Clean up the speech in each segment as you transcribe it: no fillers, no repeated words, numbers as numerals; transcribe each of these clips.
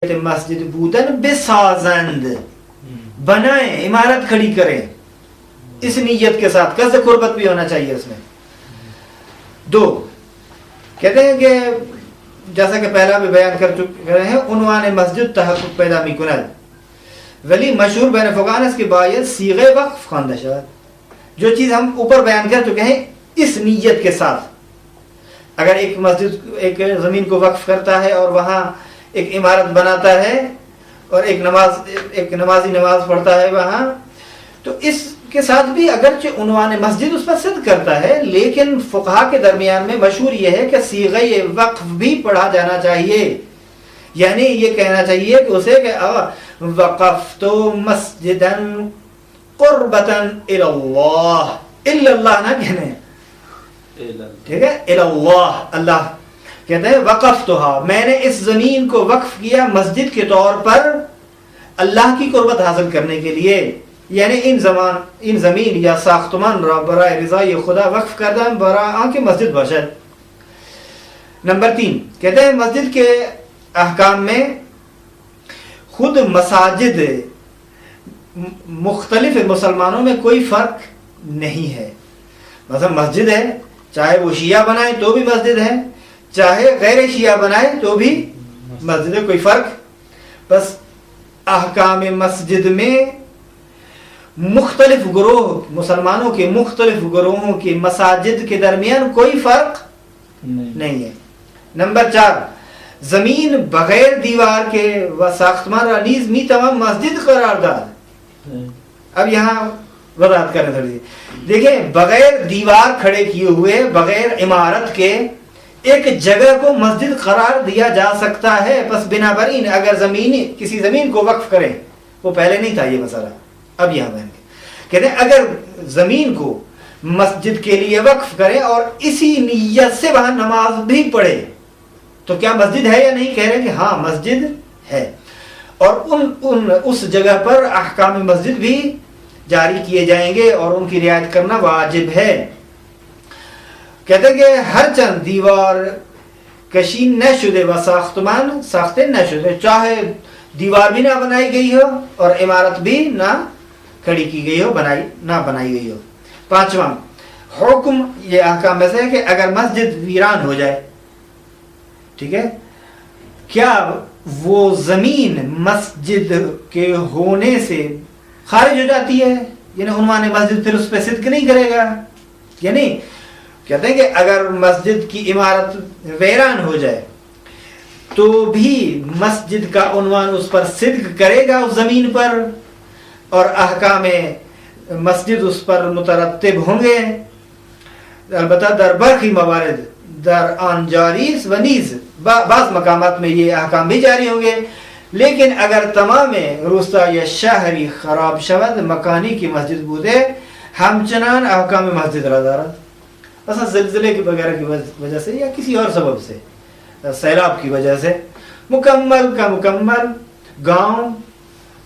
مسجد بودن بسازند بنائیں، عمارت کھڑی کریں اس نیت کے ساتھ، قصد قربت بھی ہونا چاہیے اس میں۔ دو کہتے ہیں کہ جیسا کہ پہلا بھی بیان کر چکے ہیں، عنوان مسجد تحقق پیدا می کند ولی مشہور بین فقہاء اس کے باعث صیغہ وقف خواندہ شود۔ جو چیز ہم اوپر بیان کر چکے ہیں اس نیت کے ساتھ، اگر ایک مسجد ایک زمین کو وقف کرتا ہے اور وہاں ایک عمارت بناتا ہے اور ایک نمازی نماز پڑھتا ہے وہاں، تو اس کے ساتھ بھی اگرچہ عنوان مسجد اس پر صدق کرتا ہے، لیکن فقہاء کے درمیان میں مشہور یہ ہے کہ صیغہ وقف بھی پڑھا جانا چاہیے، یعنی یہ کہنا چاہیے کہ اسے کہ وقفت مسجدا قربتا الی اللہ، الا اللہ نہ کہنے، ٹھیک ہے، الی اللہ، اللہ کہتے ہیں وقفتھا، میں نے اس زمین کو وقف کیا مسجد کے طور پر اللہ کی قربت حاصل کرنے کے لیے، یعنی ان زمین یا ساختمان را برائے رضای خدا وقف کردہ برای کہ مسجد باشد۔ نمبر 3 کہتے ہیں مسجد کے احکام میں خود مساجد مختلف مسلمانوں میں کوئی فرق نہیں ہے، مثلا مسجد ہے، چاہے وہ شیعہ بنائے تو بھی مسجد ہے، چاہے غیر شیعہ بنائے تو بھی مسجد ہے، کوئی فرق، بس احکام مسجد میں مختلف گروہ مسلمانوں کے مختلف گروہوں کی مساجد کے درمیان کوئی فرق نہیں ہے۔ نمبر 4 زمین بغیر دیوار کے و ساختمان را نیز می تمام مسجد قرار داد۔ اب یہاں وضاحت کریں تھوڑی سی، دیکھیں بغیر دیوار کھڑے کیے ہوئے، بغیر عمارت کے ایک جگہ کو مسجد قرار دیا جا سکتا ہے، بس بنابراین اگر کسی زمین کو وقف کریں، وہ پہلے نہیں تھا یہ مسئلہ، اب یہاں بہن کہتے ہیں اگر زمین کو مسجد کے لیے وقف کریں اور اسی نیت سے وہاں نماز بھی پڑھے تو کیا مسجد ہے یا نہیں؟ کہہ رہے ہیں کہ ہاں مسجد ہے، اور اس جگہ پر احکام مسجد بھی جاری کیے جائیں گے اور ان کی رعایت کرنا واجب ہے۔ کہتے ہیں کہ ہر چند دیوار کشی نہ شدے و ساختمان ساختے نہ شدے، چاہے دیوار بھی نہ بنائی گئی ہو اور عمارت بھی نہ کھڑی کی گئی ہو، نہ بنائی گئی ہو۔ 5واں حکم یہ احکام میں سے ہے کہ اگر مسجد ویران ہو جائے، ٹھیک ہے، کیا وہ زمین مسجد کے ہونے سے خارج ہو جاتی ہے؟ یعنی عنوان مسجد پھر اس پہ صدق نہیں کرے گا؟ یعنی کہتے ہیں کہ اگر مسجد کی عمارت ویران ہو جائے تو بھی مسجد کا عنوان اس پر صدق کرے گا اس زمین پر، اور احکام مسجد اس پر مترتب ہوں گے، البتہ در برخی موارد در آن جاریس و نیز بعض مقامات میں یہ احکام بھی جاری ہوں گے، لیکن اگر تمام روستا یا شہری خراب شود مکانی کی مسجد بودے ہمچنان احکام مسجد را دارد، مثلا زلزلے کی وغیرہ کی وجہ سے یا کسی اور سبب سے، سیلاب کی وجہ سے مکمل کا مکمل گاؤں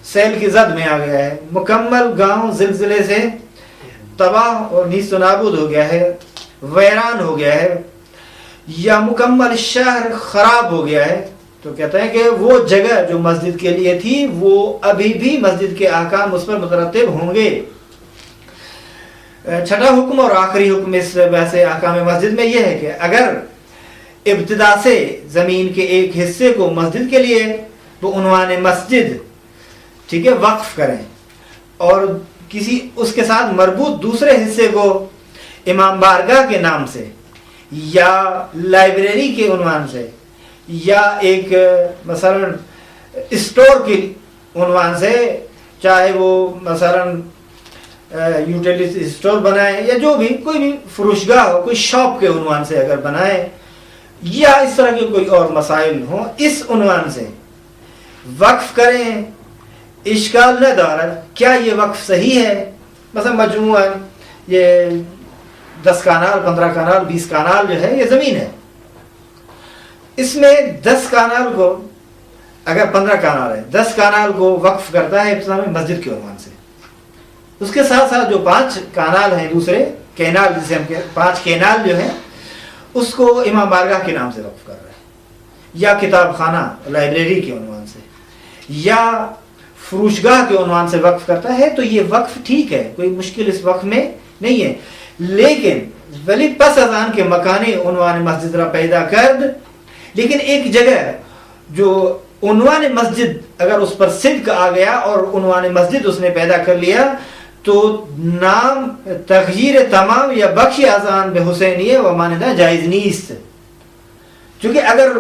سیل کی زد میں آ گیا ہے، مکمل گاؤں زلزلے سے تباہ اور نیست و نابود ہو گیا ہے، ویران ہو گیا ہے، یا مکمل شہر خراب ہو گیا ہے، تو کہتے ہیں کہ وہ جگہ جو مسجد کے لیے تھی وہ ابھی بھی مسجد کے احکام اس پر مترتب ہوں گے۔ 6واں حکم اور آخری حکم اس ویسے احکام مسجد میں یہ ہے کہ اگر ابتدا سے زمین کے ایک حصے کو مسجد کے لیے وہ عنوان مسجد، ٹھیک ہے، وقف کریں اور کسی اس کے ساتھ مربوط دوسرے حصے کو امام بارگاہ کے نام سے یا لائبریری کے عنوان سے یا ایک مثلا اسٹور کے عنوان سے، چاہے وہ مثلا یوٹیلیٹی اسٹور بنائے یا جو بھی کوئی بھی فروشگاہ ہو، کوئی شاپ کے عنوان سے اگر بنائے یا اس طرح کے کوئی اور مسائل ہوں، اس عنوان سے وقف کریں، اشکال نہ دارد کیا یہ وقف صحیح ہے؟ مثلا مجموعاً یہ 10 کانال 15 کانال 20 کانال جو ہے یہ زمین ہے، اس میں 10 کانال کو اگر 15 کانال ہے 10 کانال کو وقف کرتا ہے ابتدا میں مسجد کے عنوان سے، اس کے ساتھ ساتھ جو 5 کانال ہیں دوسرے کینال جسے ہم 5 کینال جو ہیں اس کو امام بارگاہ کے نام سے وقف کر رہا ہے، یا کتاب خانہ لائبریری کے عنوان سے، یا فروشگاہ کے عنوان سے وقف کرتا ہے تو یہ وقف ٹھیک ہے، کوئی مشکل اس وقف میں نہیں ہے. لیکن ولی پس از آن کے مکانی عنوان مسجد را پیدا کرد، لیکن ایک جگہ جو عنوان مسجد اگر اس پر صدق آ گیا اور عنوان مسجد اس نے پیدا کر لیا تو نام تغییر تمام یا بخش اذان بے حسینیہ و مانندہ جائز نیست. چونکہ اگر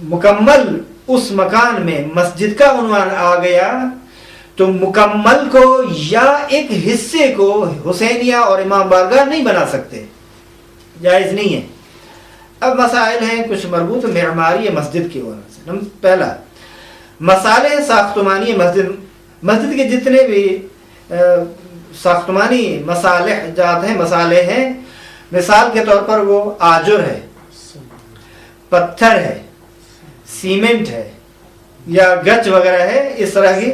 مکمل اس مکان میں مسجد کا عنوان آ گیا تو مکمل کو یا ایک حصے کو حسینیہ اور امام بارگاہ نہیں بنا سکتے، جائز نہیں ہے. اب مسائل ہیں کچھ مربوط معماری مسجد کی وجہ سے. پہلا مسالے ساختمانی مسجد کے جتنے بھی ساختمانی مصالح جات ہیں، مسالے ہیں، مثال کے طور پر وہ آجر ہے، پتھر ہے، سیمنٹ ہے یا گچ وغیرہ ہے، اس طرح کی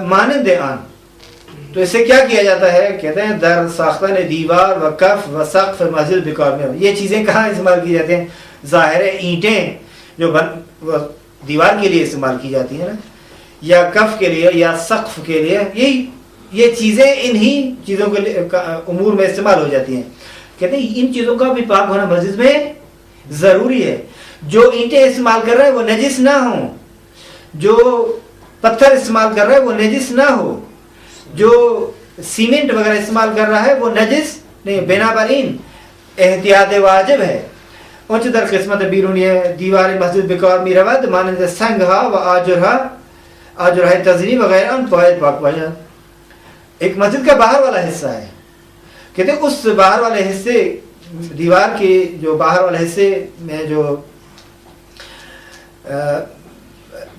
مانند آن. تو اس سے کیا کیا جاتا ہے؟ کہتے ہیں در ساختن دیوار و کف و سقف مسجد بکار میں. یہ چیزیں کہاں استعمال کی جاتی ہیں؟ ظاہر اینٹیں جو دیوار کے لیے استعمال کی جاتی ہیں نا، یا کف کے لیے یا سقف کے لیے، یہ چیزیں انہی چیزوں کے امور میں استعمال ہو جاتی ہیں. کہتے ہیں ان چیزوں کا بھی پاک ہونا مسجد میں ضروری ہے. جو اینٹیں استعمال کر رہے ہیں وہ نجس نہ ہوں، جو پتھر استعمال کر رہا ہے وہ نجس نہ ہو، جو سیمنٹ وغیرہ استعمال کر رہا ہے وہ نجس نہیں. بنابراین احتیاط واجب ہے. اونچ در قسمت بیرونی دیوار مسجد بکار می رود مانند سنگها و آجرهای تزری وغیرہ ان پاید پاک باشد. ایک مسجد کا باہر والا حصہ ہے، کہتے ہیں اس باہر والے حصے دیوار کے جو باہر والے حصے میں جو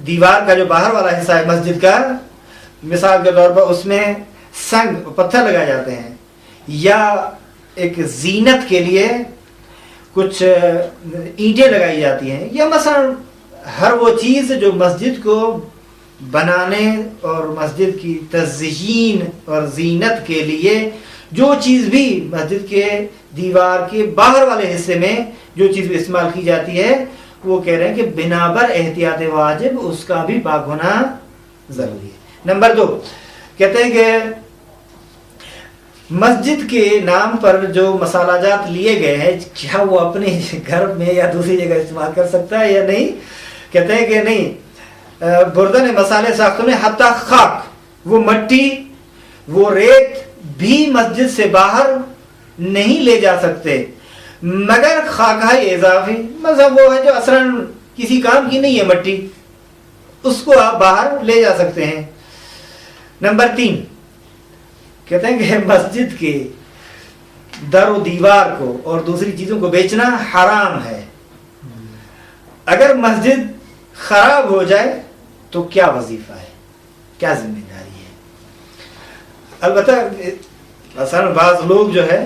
دیوار کا جو باہر والا حصہ ہے مسجد کا، مثال کے طور پر اس میں سنگ پتھر لگائے جاتے ہیں یا ایک زینت کے لیے کچھ اینٹیں لگائی جاتی ہیں، یا مثلا ہر وہ چیز جو مسجد کو بنانے اور مسجد کی تزئین اور زینت کے لیے جو چیز بھی مسجد کے دیوار کے باہر والے حصے میں جو چیز بھی استعمال کی جاتی ہے، وہ کہہ رہے ہیں کہ بنابر احتیاط واجب اس کا بھی پاک ہونا ضروری ہے. نمبر 2 کہتے ہیں کہ مسجد کے نام پر جو مسالہ جات لیے گئے ہیں کیا وہ اپنے گھر میں یا دوسری جگہ استعمال کر سکتا ہے یا نہیں؟ کہتے ہیں کہ نہیں. بردن مسالے ساختوں میں حتی خاک، وہ مٹی وہ ریت بھی مسجد سے باہر نہیں لے جا سکتے مگر خاکہ اضافی، مطلب وہ ہے جو اصلاً کسی کام کی نہیں ہے مٹی، اس کو آپ باہر لے جا سکتے ہیں. نمبر 3 کہتے ہیں کہ مسجد کے در و دیوار کو اور دوسری چیزوں کو بیچنا حرام ہے. اگر مسجد خراب ہو جائے تو کیا وظیفہ ہے، کیا ذمہ داری ہے؟ البتہ مثلا بعض لوگ جو ہے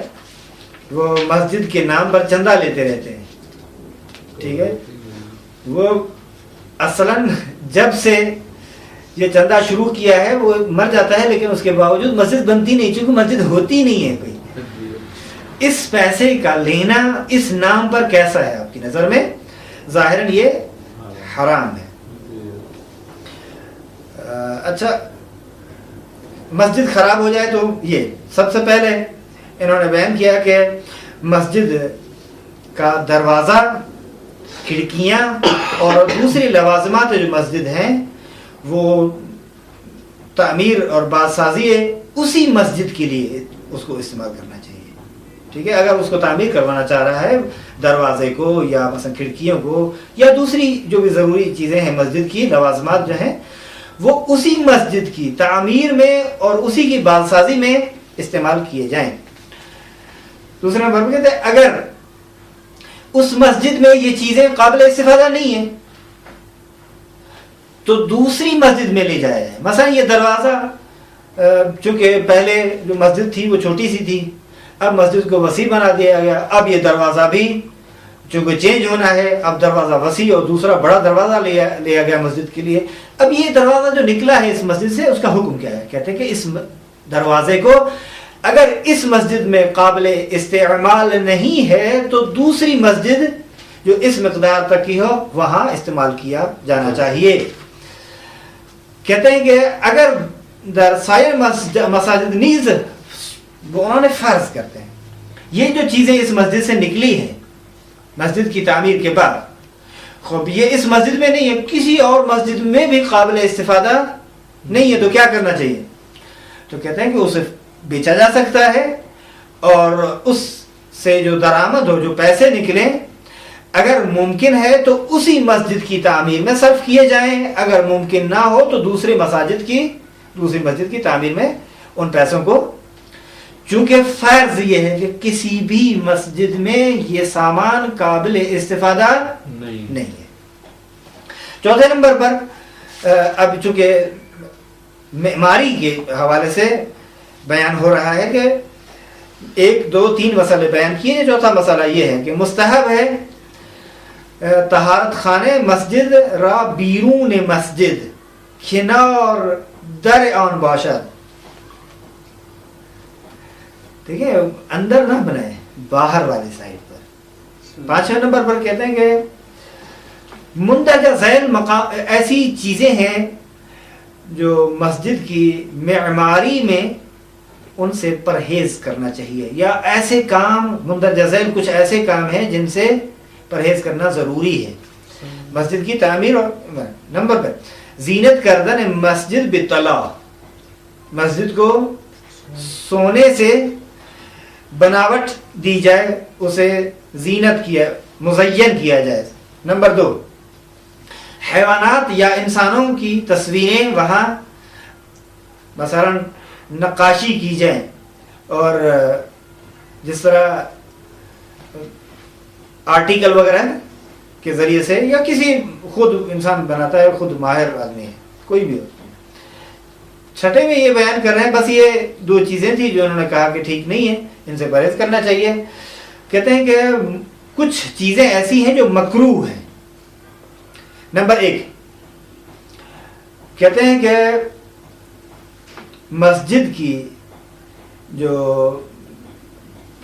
وہ مسجد کے نام پر چندہ لیتے رہتے ہیں، ٹھیک ہے، وہ اصلاً جب سے یہ چندہ شروع کیا ہے وہ مر جاتا ہے لیکن اس کے باوجود مسجد بنتی نہیں، چونکہ مسجد ہوتی نہیں ہے کوئی. اس پیسے کا لینا اس نام پر کیسا ہے آپ کی نظر میں؟ ظاہراً یہ حرام ہے. اچھا، مسجد خراب ہو جائے تو یہ سب سے پہلے انہوں نے بیان کیا کہ مسجد کا دروازہ، کھڑکیاں اور دوسری لوازمات جو مسجد ہیں وہ تعمیر اور بازسازی ہے اسی مسجد کے لیے اس کو استعمال کرنا چاہیے. ٹھیک ہے، اگر اس کو تعمیر کروانا چاہ رہا ہے دروازے کو یا مثلا کھڑکیوں کو یا دوسری جو بھی ضروری چیزیں ہیں مسجد کی لوازمات جو ہیں وہ اسی مسجد کی تعمیر میں اور اسی کی بازسازی میں استعمال کیے جائیں. دوسرا نمبر کہتے ہیں اگر اس مسجد میں یہ چیزیں قابل استفادہ نہیں ہیں تو دوسری مسجد میں لے جایا جائے. مثلا یہ دروازہ چونکہ پہلے جو مسجد تھی وہ چھوٹی سی تھی، اب مسجد کو وسیع بنا دیا گیا، اب یہ دروازہ بھی چونکہ چینج ہونا ہے، اب دروازہ وسیع اور دوسرا بڑا دروازہ لیا گیا مسجد کے لیے. اب یہ دروازہ جو نکلا ہے اس مسجد سے اس کا حکم کیا ہے؟ کہتے ہیں کہ اس دروازے کو اگر اس مسجد میں قابل استعمال نہیں ہے تو دوسری مسجد جو اس مقدار تک کی ہو وہاں استعمال کیا جانا چاہیے. کہتے ہیں کہ اگر در سائر مساجد نیز وہ انہوں نے فرض کرتے ہیں. یہ جو چیزیں اس مسجد سے نکلی ہیں مسجد کی تعمیر کے بعد، خوب یہ اس مسجد میں نہیں ہے، کسی اور مسجد میں بھی قابل استفادہ نہیں ہے، تو کیا کرنا چاہیے؟ تو کہتے ہیں کہ اسے بیچا جا سکتا ہے اور اس سے جو درآمد ہو، جو پیسے نکلیں، اگر ممکن ہے تو اسی مسجد کی تعمیر میں صرف کیے جائیں، اگر ممکن نہ ہو تو دوسری مسجد کی تعمیر میں ان پیسوں کو، چونکہ فرض یہ ہے کہ کسی بھی مسجد میں یہ سامان قابل استفادہ نہیں ہے. چوتھے نمبر پر اب چونکہ معماری کے حوالے سے بیان ہو رہا ہے کہ 1 2 3 مسئلے بیان کیے. چوتھا مسئلہ یہ ہے کہ مستحب ہے طہارت خانے مسجد را بیرون مسجد کنار در آن باشد. ٹھیک ہے، اندر نہ بنائے، باہر والی سائڈ پر. 5ویں نمبر پر کہتے ہیں کہ مندرجہ ذیل مقام ایسی چیزیں ہیں جو مسجد کی معماری میں ان سے پرہیز کرنا چاہیے، یا ایسے کام مندرجہ ذیل کچھ ایسے کام ہیں جن سے پرہیز کرنا ضروری ہے مسجد کی تعمیر. اور نمبر پر زینت کردن مسجد بطلا، مسجد کو سونے سے بناوٹ دی جائے، اسے زینت کیا مزین کیا جائے. نمبر 2 حیوانات یا انسانوں کی تصویریں وہاں مثلا نقاشی کی جائیں، اور جس طرح آرٹیکل وغیرہ کے ذریعے سے، یا کسی خود انسان بناتا ہے، خود ماہر آدمی ہے کوئی بھی ہو. 6 میں یہ بیان کر رہے ہیں، بس یہ 2 چیزیں تھی جو انہوں نے کہا کہ ٹھیک نہیں ہے، ان سے پرہیز کرنا چاہیے. کہتے ہیں کہ کچھ چیزیں ایسی ہیں جو مکروہ ہیں. نمبر 1 کہتے ہیں کہ مسجد کی جو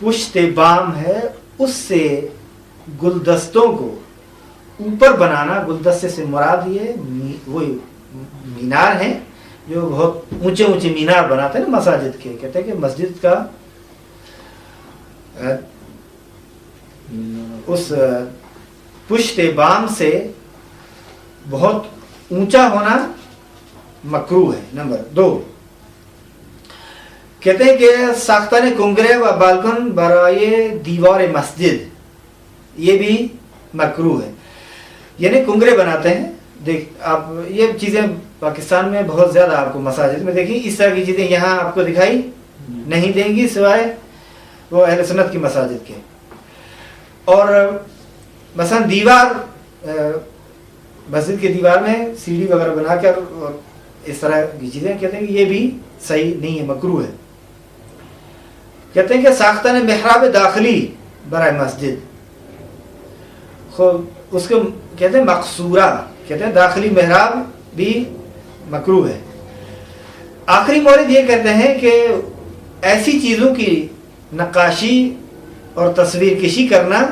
پشت بام ہے اس سے گلدستوں کو اوپر بنانا. گلدستے سے مراد یہ وہی مینار ہیں جو بہت اونچے اونچے مینار بناتے ہیں نا مساجد کے. کہتے ہیں کہ مسجد کا اس پشت بام سے بہت اونچا ہونا مکروہ ہے. نمبر 2 کہتے ہیں کہ ساختن کنگرے و بالکن برائے دیوار مسجد، یہ بھی مکروہ ہے. یعنی کنگرے بناتے ہیں. دیکھ آپ یہ چیزیں پاکستان میں بہت زیادہ آپ کو مساجد میں دیکھیں، اس طرح کی چیزیں یہاں آپ کو دکھائی نہیں دیں گی سوائے وہ اہل سنت کی مساجد کے. اور مثلا دیوار مسجد کے دیوار میں سیڑھی وغیرہ بنا کر اور اس طرح کی چیزیں، کہتے ہیں کہ یہ بھی صحیح نہیں ہے، مکروہ ہے. کہتے ہیں کہ ساختن محراب داخلی برائے مسجد، اس کو کہتے ہیں مقصورہ، کہتے ہیں داخلی محراب بھی مکروہ ہے. آخری مورد یہ کہتے ہیں کہ ایسی چیزوں کی نقاشی اور تصویر کشی کرنا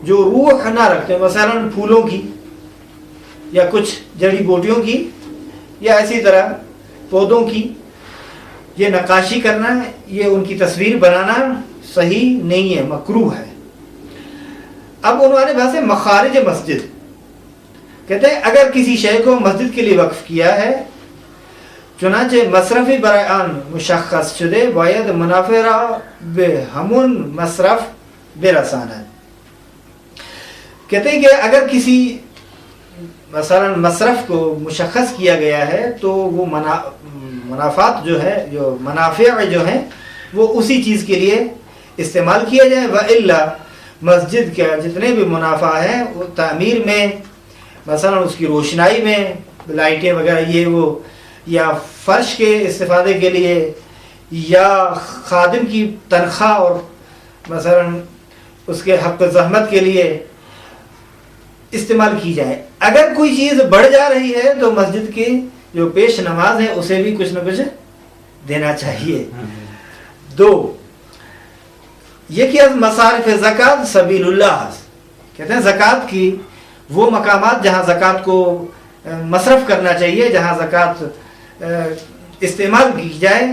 جو روح نہ رکھتے، مثلا پھولوں کی یا کچھ جڑی بوٹیوں کی یا ایسی طرح پودوں کی، یہ نقاشی کرنا، یہ ان کی تصویر بنانا صحیح نہیں ہے، مکروہ ہے. اب عنوان بحث ہے مخارج مسجد. کہتے ہیں اگر کسی شے کو مسجد کے لیے وقف کیا ہے، چنانچہ مصرفی برائے آن مشخص شدے باید منافع را به همون مصرف برساند. کہتے ہیں کہ اگر کسی مثلا مصرف کو مشخص کیا گیا ہے تو وہ منافعات جو ہے، جو منافع جو ہیں، وہ اسی چیز کے لیے استعمال کیا جائے. وَإِلَّا مسجد کے جتنے بھی منافع ہیں وہ تعمیر میں، مثلا اس کی روشنائی میں، لائٹیں وغیرہ یہ وہ، یا فرش کے استفادے کے لیے، یا خادم کی تنخواہ اور مثلا اس کے حق زحمت کے لیے استعمال کی جائے. اگر کوئی چیز بڑھ جا رہی ہے تو مسجد کی جو پیش نماز ہے اسے بھی کچھ نہ کچھ دینا چاہیے. 2 یہ کہ از مصارف زکوٰۃ سبیل اللہ، کہتے ہیں زکوٰۃ کی وہ مقامات جہاں زکوٰۃ کو مصرف کرنا چاہیے، جہاں زکوٰۃ استعمال کی جائے